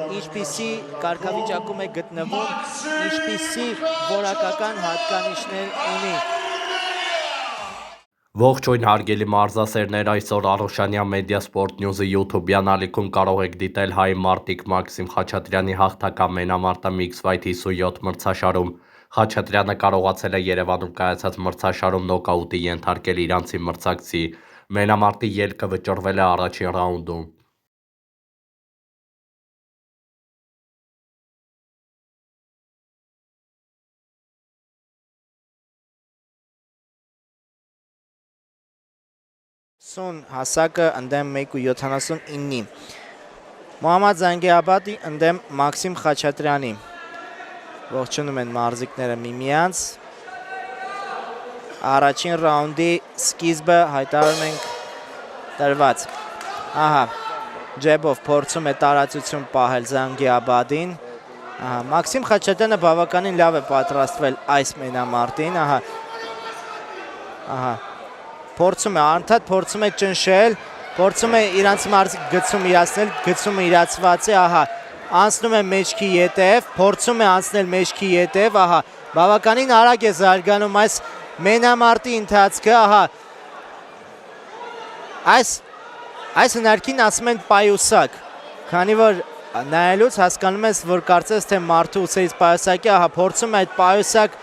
ինչպիսի կարգավիճակում է գտնվում, ինչպիսի որակական հատկանիշներ ունի։ Ողջույն հարգելի մարզասերներ, այսօր Արոշանյան Մեդիա Սպորտ Նյուզի YouTube-յան ալիքում կարող եք դիտել հայ մարտիկ Մաքսիմ Խաչատրյանի հաղթական մենամարտը Mixed Fight 57 մրցաշարում։ Խաչատրյանը կարողացել է Երևանում կայացած մրցաշարում նոկաուտի ենթարկել իրանցի մրցակցի։ Մենամարտի ելքը վճռվել է առաջին ռաունդում։ Սուն հասակը ընդդեմ 1.79-ի, Մոհամմադ Զանգեաբադի ընդդեմ Մաքսիմ Խաչատրյանի, ողջունում են մարզիկները միմյանց, առաջին ռաունդի սկիզբը հայտարարում ենք տրված, ջեբով փորձում է տարածություն պահել Զանգեաբադին, Մաքսիմ Խաչատրյանը բավականին լավ է պատրաստվել այս մենամարտին, փորձում է անդադ, փորձում է ճնշել, փորձում է իրանց մարզիկ գծում իրացնել, գծումը իրացված է, անցնում է մեջքի ետև, փորձում է անցնել մեջքի ետև, բավականին արագ է զարգանում այս մենամարտի ընթացքը, այս հնարքին ասում են պայուսակ, քանի որ նայելուց հասկանում ես, որ կարծես թե մարդու ուսերից պայուսակ է, փորձում է այդ պայուսակ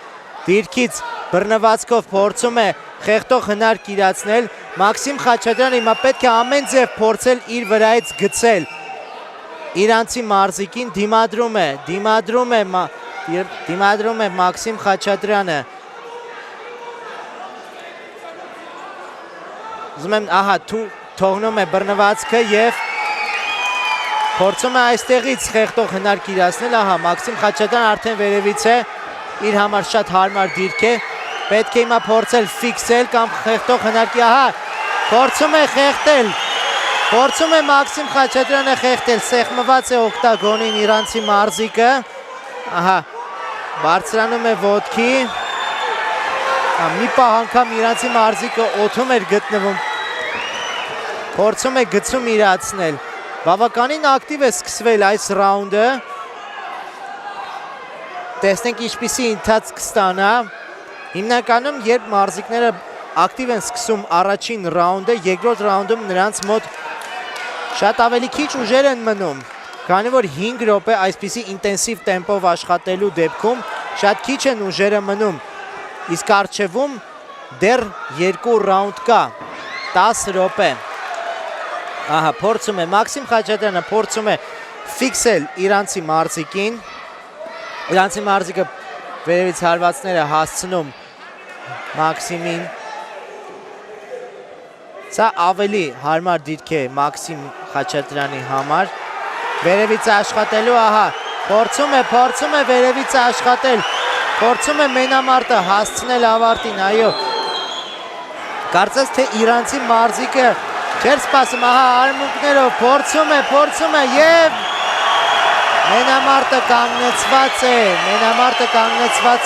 դիրքից բռնվածքով փորձում է խեղդող հնարք իրացնել, Մաքսիմ Խաչատրյանը հիմա պետք է ամեն ձև փորձել իր վրայից գցել իրանցի մարզիկին, դիմադրում է Մաքսիմ Խաչատրյանը, ուզում եմ, թողնում է բռնվածքը և փորձում է այստեղից խեղդող հնարք իրացնել, Մաքսիմ Խաչատրյանը արդեն վերևից է, իր համար շատ հարմար դիրք է, պետք է հիմա փորձել ֆիքսել կամ խեղդող հնարքի, փորձում է խեղդել, փորձում է Մաքսիմ Խաչատրյանը խեղդել, սեղմված է օկտագոնին իրանցի մարզիկը, բարձրանում է ոտքի, մի պահ անգամ իրանցի մարզիկը օդում էր գտնվում, փորձում է գծում իրացնել, բավականին ակտիվ է սկսվել այս ռաունդը, տեսնենք ինչպիսի ընթացք կստանա, հիմնականում երբ մարզիկները ակտիվ են սկսում առաջին ռաունդը, երկրորդ ռաունդում նրանց մոտ շատ ավելի քիչ ուժեր են մնում, քանի որ 5 րոպե այսպիսի ինտենսիվ տեմպով աշխատելու դեպքում շատ քիչ են ուժերը մնում, իսկ առջևում դեռ 2 ռաունդ կա, 10 րոպե, փորձում է, Մաքսիմ Խաչատրյանը փորձում է ֆիքսել իրանցի մարզիկին, իրանցի մարզիկը վերևից հարվածները հասցնում Մաքսիմին, սա ավելի հարմար դիրք է Մաքսիմ Խաչատրյանի համար, վերևից աշխատելու, փորձում է վերևից աշխատել, փորձում է մենամարտը հասցնել ավարտին, այո, կարծես թե իրանցի մարզիկը չէր սպասում, արմունկներով, փորձում է և մենամարտը կանգնեցված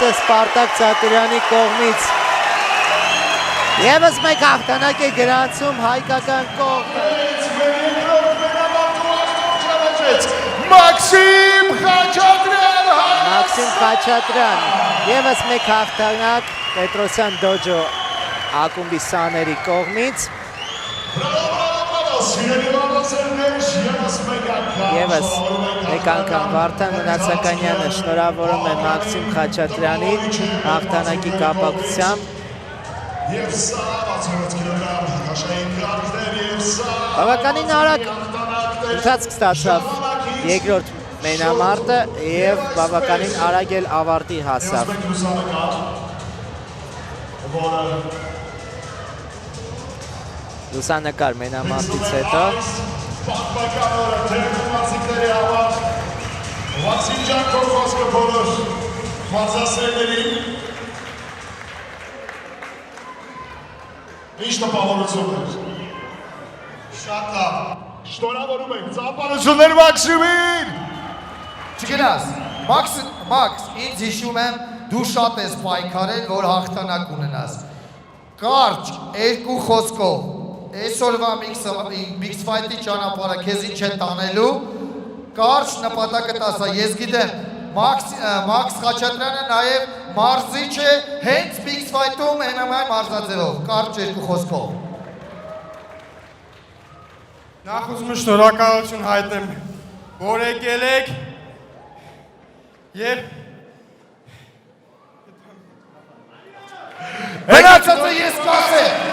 է Սպարտակ Ցատուրյանի կողմից, ևս մեկ հաղթանակ է գրանցում հայկական կողմը, Մաքսիմ Խաչատրյան, ևս մեկ հաղթանակ Պետրոսյան Դոջո ակումբի սաների կողմից, ևս մեկ անգամ Վարդան Մնացականյանը շնորհավորում է Մաքսիմ Խաչատրյանին հաղթանակի կապակցությամբ, բավականին արագ ընթացք ստացավ երկրորդ մենամարտը և բավականին արագ էլ ավարտի հասավ։ Լուսանկար մենամարտից հետո Մաքսիմ ջան, քո խոսքը բոլոր մարզասերներին ինչ տպավորություններ։ Շատ լավ։ Շնորհավորում ենք ծափարություններ Մաքսիմին։ Չգնաս, Մաքս, ինձ հիշում եմ, դու շատ ես պայքարել, որ հաղթանակ ունենաս։ Կարճ, երկու խոսքով, այսօրվա Mixed Fight-ի ճանապարհը քեզ ինչ է տանելու, կարճ նպատակը տասա, ես գիտեմ, Մաքս Խաչատրյանը նաև մարզիչ է, հենց Mix Fight-ում MMA մարզաձևով, կարճ երկու խոսքով։ Նախ ուզում եմ շնորհակալություն հայտնեմ, որ եկել եք եւ Մնացածը ես կասեմ։